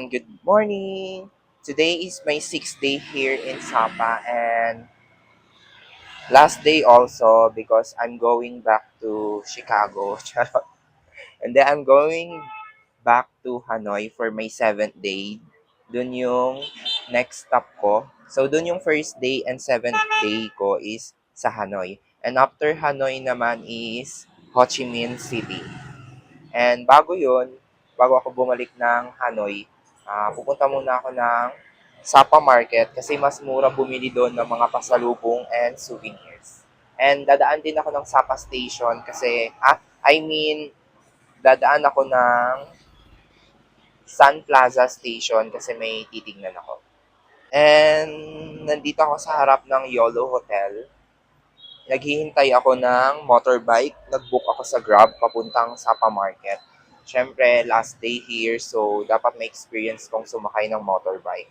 everyone, good morning! Today is my 6th day here in Sapa and last day also because I'm going back to Chicago. Charot. And then I'm going back to Hanoi for my 7th day. Dun yung next stop ko. So dun yung first day and 7th day ko is sa Hanoi. And after Hanoi naman is Ho Chi Minh City. And bago ako bumalik ng Hanoi, pupunta muna ako ng Sapa Market kasi mas mura bumili doon ng mga pasalubong and souvenirs. And dadaan din ako ng Sapa Station kasi, dadaan ako ng Sun Plaza Station kasi may titignan ako. And nandito ako sa harap ng YOLO Hotel. Naghihintay ako ng motorbike. Nag-book ako sa Grab papuntang Sapa Market. Siyempre, last day here, so dapat may experience kong sumakay ng motorbike.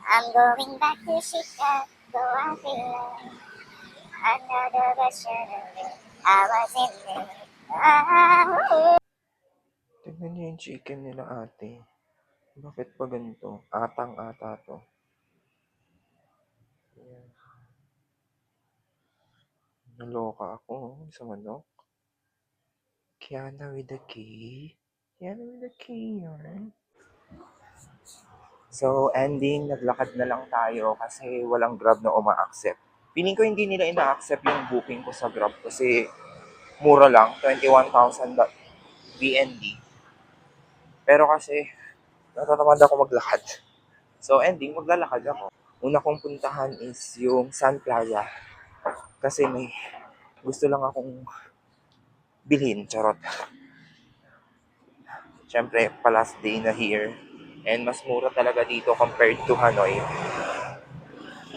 I'm going back to Chicago. I feel like another version of me. I was in there. Tignan niyo yung chicken nila, ate. Bakit pa ganito? Atang ata to. Ayan. Naloka ako sa manok. Kiana with the key. Kiana with the key, yarn. So, ending, naglakad na lang tayo kasi walang Grab na uma-accept. Piling ko hindi nila ina-accept yung booking ko sa Grab kasi mura lang, 21,000 BND. Pero kasi, natatamad ako maglakad. So, ending, maglalakad ako. Una kong puntahan is yung Sun Plaza. Kasi may gusto lang akong bilhin, charot. Siyempre, last day na here. And mas mura talaga dito compared to Hanoi.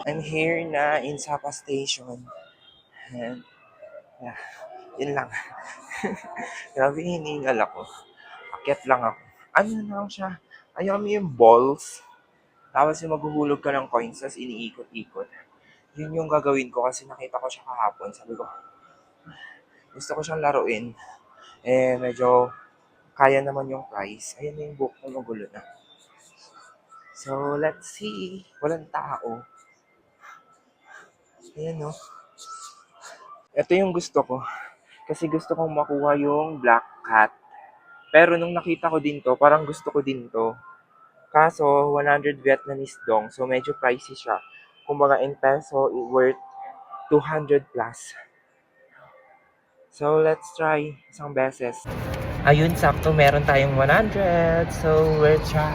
I'm here na in Sapa Station. And, yun lang. Grabe hiningal ako. Akyat lang ako. Ano lang siya? Ayaw mo yung balls. Tapos yung maghuhulog ka ng coins, tapos iniikot-ikot. Yun yung gagawin ko kasi nakita ko siya kahapon. Sabi ko, gusto ko siyang laruin. Medyo kaya naman yung price. Ayun na yung book ko, magulo na. So, let's see. Walang tao. Ayan, no? Ito yung gusto ko. Kasi gusto kong makuha yung black cat. Pero nung nakita ko din to, parang gusto ko din to. Kaso, 100 Vietnamese dong. So, medyo pricey siya. Kumbaga, in peso, it worth 200 plus. So, let's try isang beses. Ayun, sakto. Meron tayong 100. So, we'll try.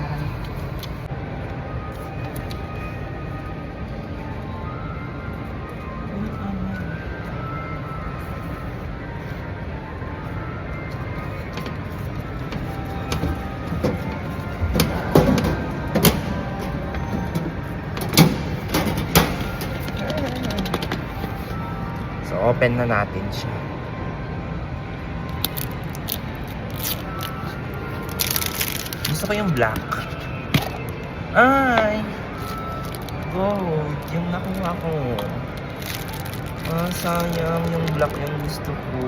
So, open na natin siya. Gusto ko yung black. Ay! Gold. Yung nakuha ko. Sayang. Yung black yung gusto ko.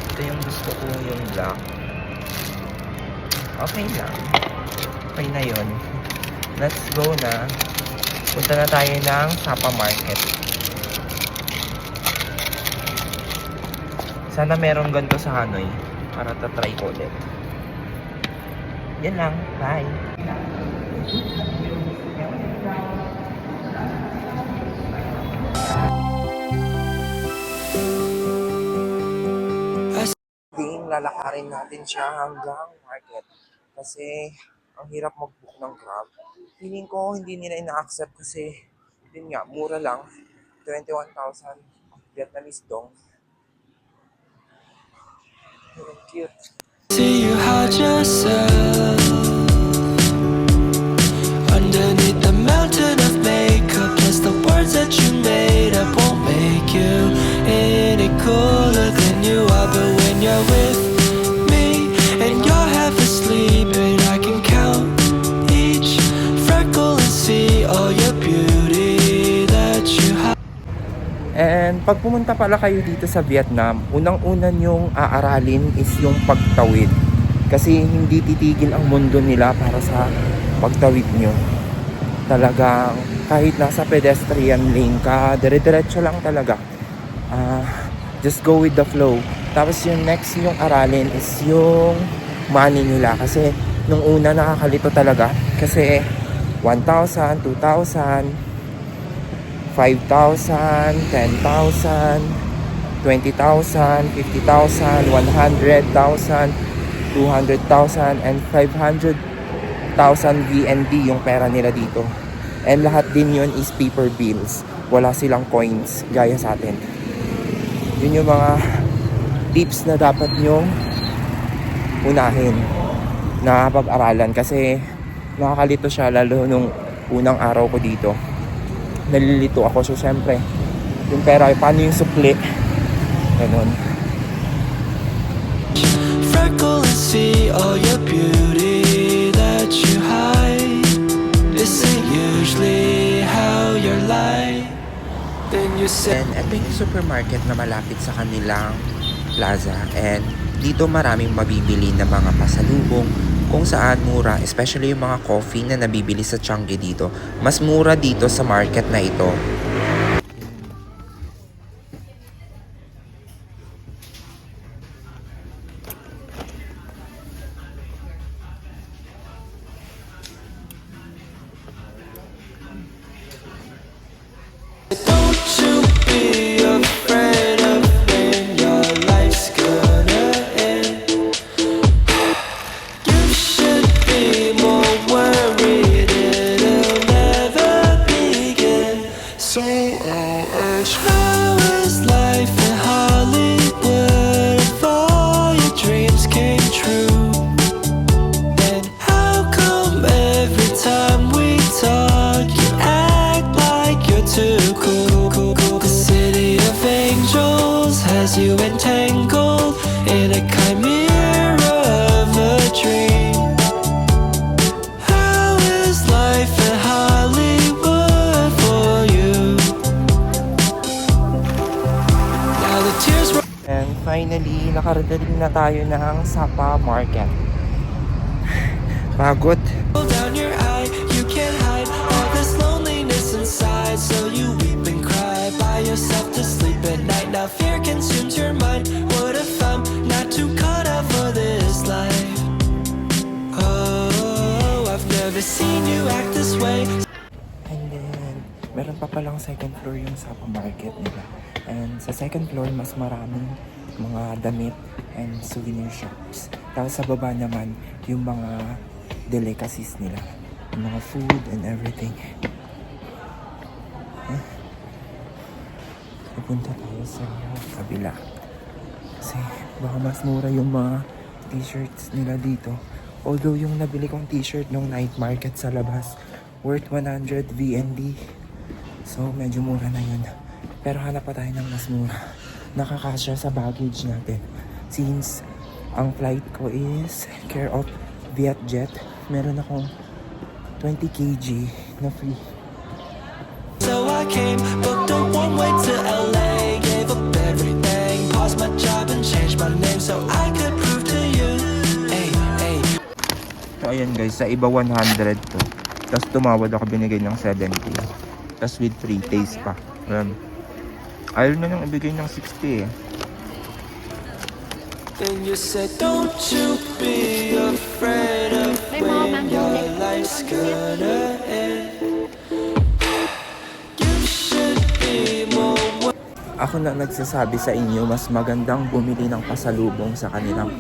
Ito yung gusto ko, yung black. Okay lang. Okay na yun. Let's go na. Punta na tayo ng Sapa Market. Sana meron ganito sa Hanoi para tatry ko ulit. Yan lang. Bye. Lalakarin natin siya hanggang market. Kasi ang hirap mag-book ng Grab. Feeling ko hindi nila ina-accept kasi yun nga, mura lang. 21,000 Vietnamese dong. Cute. See you hide yourself underneath the mountain of makeup. Plus the words that you made up won't make you any cooler than you are. But when you're with me and you're half asleep, and I can count each freckle and see all your beauty that you have. And pag pumunta pala kayo dito sa Vietnam, unang-una yung aaralin is yung pagtawid. Kasi hindi titigil ang mundo nila para sa pagtawid nyo. Talagang kahit nasa pedestrian lane ka, dire-diretso lang talaga. Just go with the flow. Tapos yung next yung aralin is yung money nila. Kasi nung una nakakalito talaga. Kasi 1,000, 2,000, 5,000, 10,000, 20,000, 50,000, 100,000, 200,000, and 500,000 VND yung pera nila dito. And lahat din yun is paper bills. Wala silang coins gaya sa atin. Yun yung mga tips na dapat nyong unahin na pag-aralan. Kasi nakakalito siya lalo nung unang araw ko dito. Nalilito ako. So syempre, yung pera, paano yung supli? Ganun. Freckle and see all your beauty that you hide. This ain't usually how you're like. Then you say And ito yung supermarket na malapit sa kanilang plaza. And dito maraming mabibili na mga pasalubong kung saan mura, especially yung mga coffee na nabibili sa Changi dito. Mas mura dito sa market na ito. don't you be afraid of when your life's gonna end. You should be more worried it'll never begin. So how is life in Hollywood if all your dreams came true? And how come every time we talk you act like you're too cool? The city of angels has you entangled in a chimera of a dream. How is life in Hollywood for you? Now the tears roll. And finally, nakarating na tayo ng Sapa Market. Pagod. Down your eye, you can't hide all this loneliness inside. So you weep and cry by yourself to sleep at night. Now fear consumes your mind. What if I'm not too caught up for this life? Oh, I've never seen you act this way. And then, meron pa palang second floor yung Sapa Market nila. And sa second floor, mas maraming mga damit and souvenir shops. Tapos sa baba naman, yung mga delicacies nila. Yung mga food and everything. Pupunta tayo sa kabila. Kasi baka mas mura yung mga t-shirts nila dito. Although yung nabili kong t-shirt nung night market sa labas, worth 100 VND. So medyo mura na yun. Pero hanap pa tayo ng mas mura. Nakakasya sa baggage natin. Since ang flight ko is care of Vietjet, meron akong 20 kg na free. So I came, booked a one-way to LA. Gave up everything, paused my job and changed my name so I could prove to you. Hey, hey. So ayan guys, sa iba 100 to. Tapos tumawad ako, binigay ng 70. Tapos with free taste pa. Ayaw na nang ibigay ng 60 eh. Then you said, don't you be afraid of when your life's gonna end. You should be more. Ako na nagsasabi sa inyo, mas magandang bumili ng pasalubong sa kanilang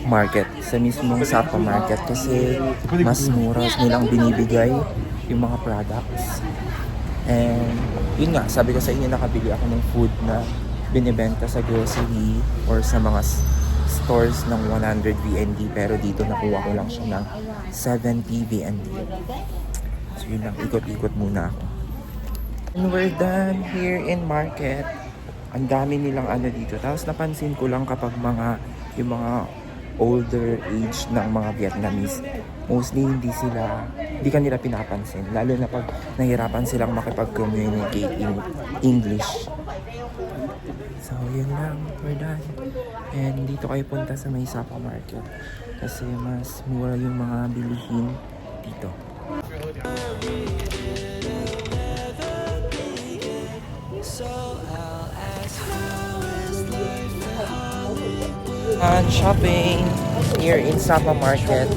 market, sa mismong Sapa Market, kasi mas mura nilang binibigay yung mga products. And yun nga, sabi ko sa inyo, nakabili ako ng food na binibenta sa grocery or sa mga stores ng 100 VND, pero dito nakuha ko lang siya ng 70 VND. So yun lang, ikot-ikot muna ako. And we're done here in market. Ang dami nilang ano dito. Tapos napansin ko lang kapag yung mga older age ng mga Vietnamese, mostly hindi kanila pinapansin. Lalo na pag nahirapan silang makipag-communicate in English. So, yun lang. We're done. And dito kayo punta sa may Sapa Market kasi mas mura yung mga bilihin dito. And shopping here in Sapa Market.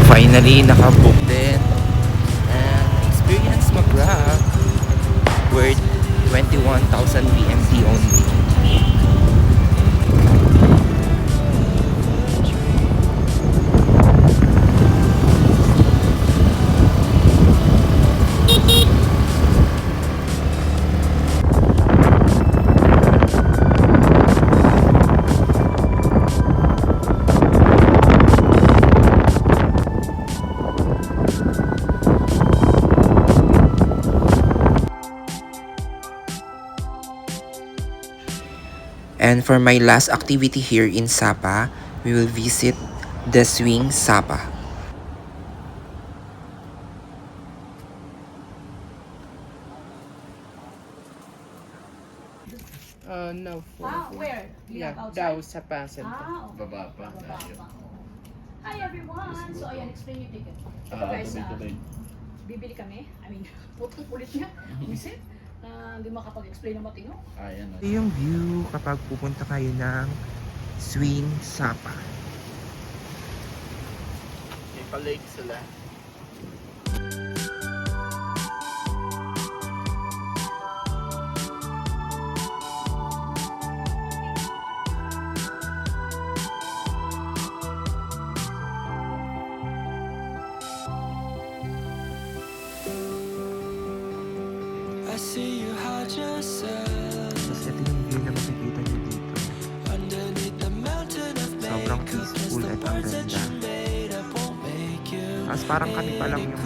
Finally, nakabook din. And experience mag-Grab worth 21,000 BMT only. And for my last activity here in Sapa, we will visit the Swing Sapa. No. Where? Yeah, outside? daw sa Pasig. Okay. Baba pa. Hi everyone! So ayan, explain yung ticket. So guys, bibili kami. I mean, putong kulit niya. Visit. Hindi makapag-explain ng matino. Ayan. Ito yung view kapag pupunta kayo ng Swing Sapa. May pa-lake sila. I see you hide yourself Tapos ito yung view na makikita nyo dito. underneath the mountain of Sobrang makeup. peaceful at ang Words that ganda. you made up won't make you Tapos parang kami pa lang yung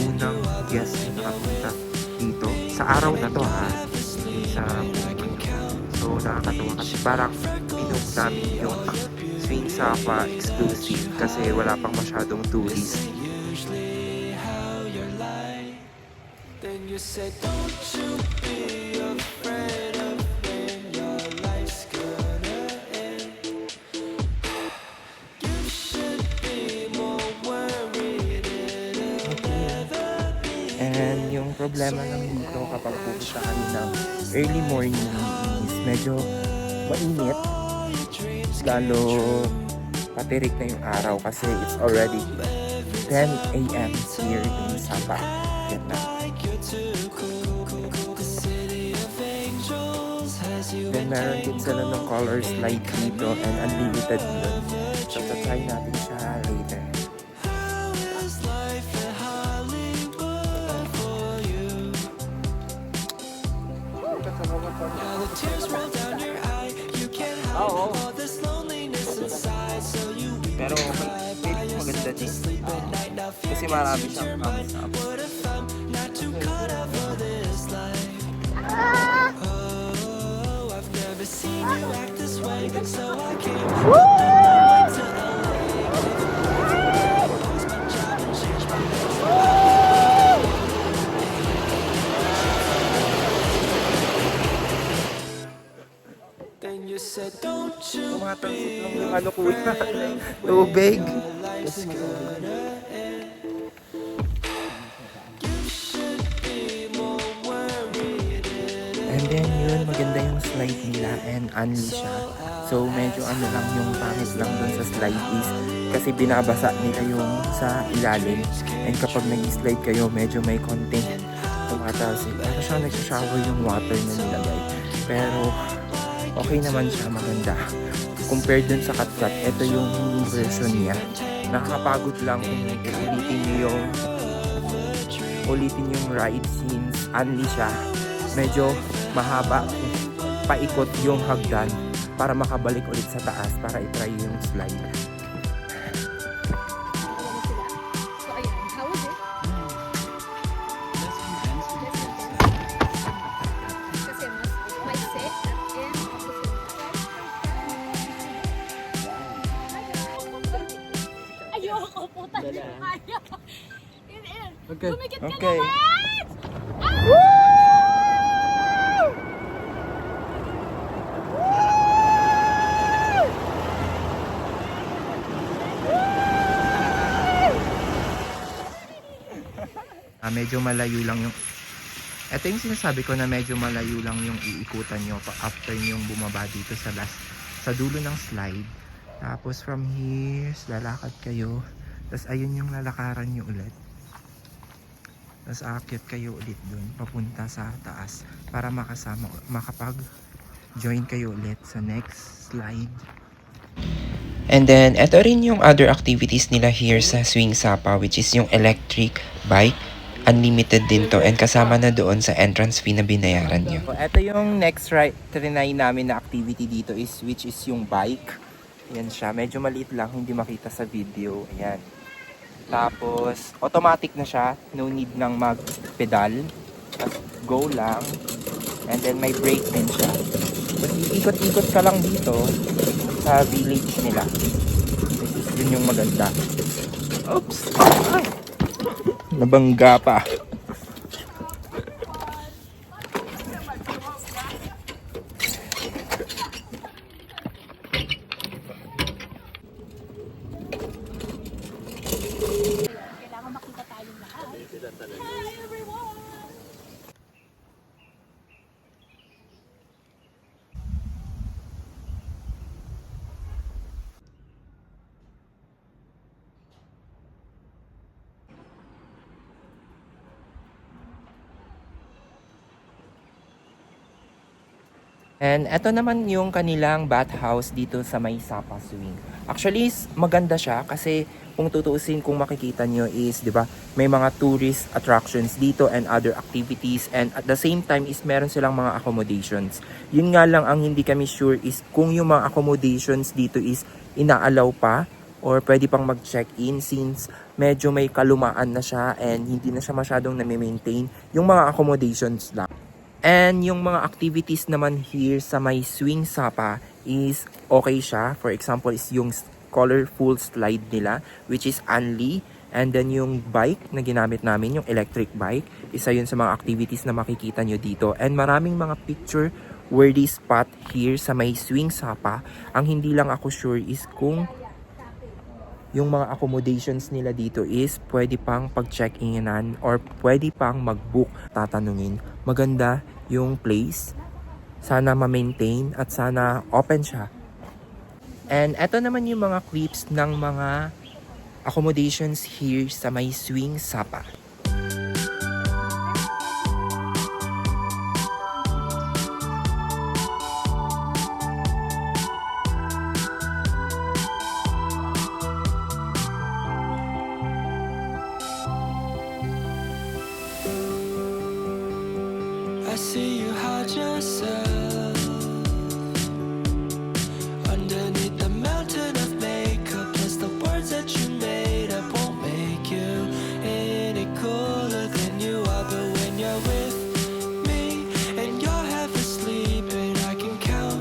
unang guest na nakapunta dito. Sa araw na to ha. Hindi sa buong ano. So nakakatuwa kasi parang pinup namin yung Swing Sapa exclusive kasi wala pang masyadong tourist. usually how you're like. Then you say, don't you be afraid of when your life's gonna end. You should be more worried it'll never be. And yung problema lang dito kapag pupunta kami ng early morning is medyo mainit. Lalo patirik na yung araw kasi it's already 10 a.m. here in Sapa, Vietnam. Then meron din sila ng color slide dito and unlimited yun. So try natin siya later. Now the tears roll down your eye. You can't hide all this loneliness inside. So you Pero feeling maganda din. Kasi marami siyang thumbs up. what if I'm not too cut out for this life? Oh, I've never seen you act this way, so I came to LA. Close my job and change my life. Then you said, don't you Tumatalsik lang yung ano kuya. Tubig. life's gonna end. You should be more worried. And then yun, maganda yung slide nila and unli siya. So medyo ano lang yung pangit lang dun sa slide is kasi binabasa nila yung sa ilalim. And kapag nag-slide kayo, medyo may konting tumatalsik. Pero siya nagsashower yung water na nilagay. Pero okay naman siya, maganda. Compared dun sa Katkat, ito yung mini version niya. Nakakapagod lang kung ulitin yung ride since unli siya. Medyo mahaba, paikot yung hagdan para makabalik ulit sa taas para itry yung slide. So ayan, how was it? Kasi mas set and ayoko po tayo kaya. Lumikit ka Okay. naman! medyo malayo lang yung ito yung sinasabi ko na medyo malayo lang yung iikutan nyo after yung bumaba dito sa dulo ng slide. Tapos from here, lalakad kayo. Tapos ayun yung lalakaran nyo ulit. Tapos aakyat kayo ulit dun papunta sa taas para makapag-join kayo ulit sa next slide. And then, ito rin yung other activities nila here sa Swing Sapa, which is yung electric bike. Unlimited din to and kasama na doon sa entrance fee na binayaran nyo. Ito yung next trinay namin na activity dito which is yung bike. Ayan siya. Medyo maliit lang, hindi makita sa video. Ayan. Tapos, automatic na siya. No need nang mag-pedal. Go lang. And then may brake din siya. Ikot-ikot ka lang dito sa village nila. Yun yung maganda. Oops! Ay! Nabangga pa. Kailangan makita tayong lahat. Hi everyone! And eto naman yung kanilang bathhouse dito sa may Sapa Swing. Actually, maganda siya kasi kung tutuusin, kung makikita nyo is, di ba, may mga tourist attractions dito and other activities, and at the same time is meron silang mga accommodations. Yun nga lang ang hindi kami sure is kung yung mga accommodations dito is inaalaw pa or pwede pang mag-check-in since medyo may kalumaan na siya and hindi na siya masyadong nami-maintain yung mga accommodations lang. And yung mga activities naman here sa may Swing Sapa is okay siya. For example is yung colorful slide nila which is Anli. And then yung bike na ginamit namin, yung electric bike, isa yun sa mga activities na makikita nyo dito. And maraming mga picture worthy spot here sa may Swing Sapa. Ang hindi lang ako sure is kung yung mga accommodations nila dito is pwede pang pag-check-inan or pwede pang mag-book. Tatanungin, maganda yung place, sana ma-maintain at sana open siya. And eto naman yung mga clips ng mga accommodations here sa may Swing Sapa. I see you hide yourself underneath the mountain of makeup. Plus the words that you made up won't make you any cooler than you are. But when you're with me and you're half asleep and I can count.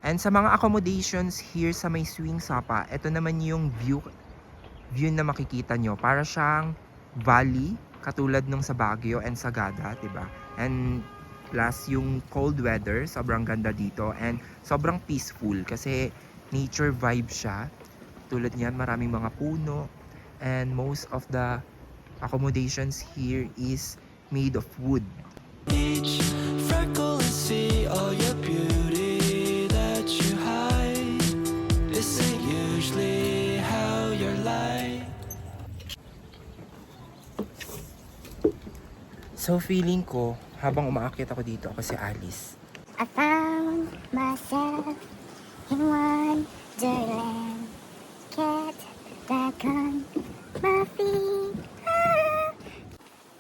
And sa mga accommodations here sa may Swing Sapa, ito naman yung view na makikita nyo. Para siyang valley, katulad nung sa Baguio and Sagada, diba? And plus yung cold weather, sobrang ganda dito and sobrang peaceful kasi nature vibe siya. Tulad niyan, maraming mga puno and most of the accommodations here is made of wood. Each freckle and see all your beauty that you hide. This ain't usually how you're like. So feeling ko, habang umaakyat ako dito, ako si Alice. I found myself in wonderland. Get back on my feet.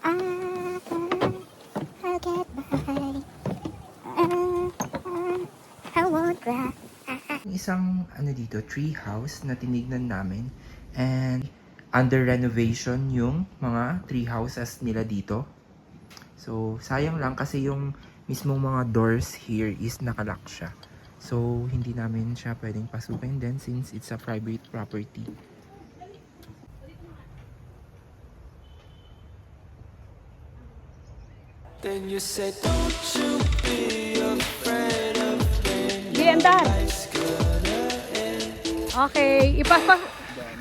I'll get by. I won't cry. Isang dito, tree house na tinignan namin and under renovation yung mga tree houses nila dito. So, sayang lang kasi yung mismong mga doors here is nakalock siya. So, hindi namin siya pwedeng pasukin din since it's a private property. Then you say, don't you be afraid of when Di, andar. life's gonna end. Okay, ipapa...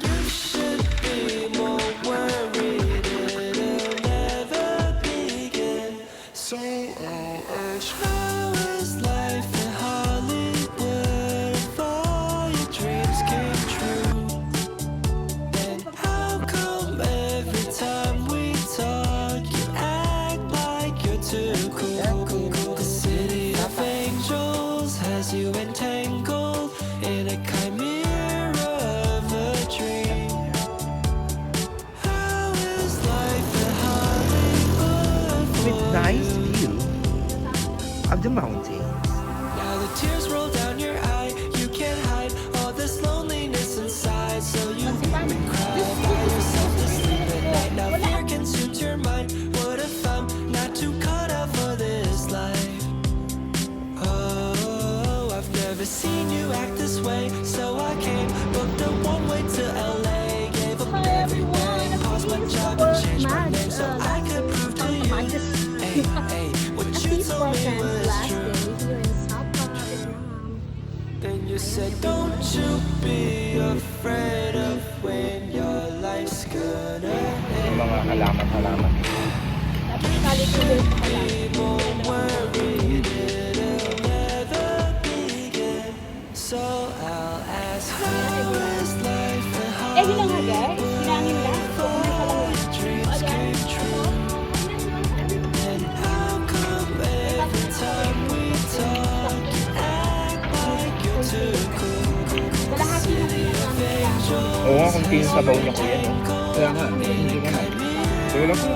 You should be more worried it'll never as you entangle in a chimera of a dream. How is life in Hollywood With for nice you? view of the mountains. Now the tears roll down your eye. You can't hide all this loneliness inside, so you cry by yourself to sleep at night. Now fear consumes your mind. What if I'm not too caught up for this life? Oh, I've never seen you act this way, so I came, booked a one-way to LA, gave up everything, paused my job and changed my name so I could prove to you, hey, hey, what you told me was true. Then you said, don't you be afraid of when your life's gonna end. Yung mga halaman-halaman. Be more worried, it'll never begin. So I'll ask, how is life and how dreams came true? And how come every time we talk, you act like you're too cool? City of angels. Oo nga, kung yung sabaw niya ko yan. Kaya nga, hindi ka na. Sige lang po.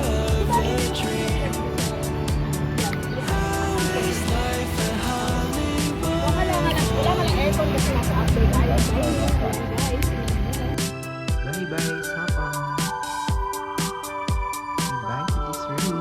Bye-bye, Sapa. Bye to this room.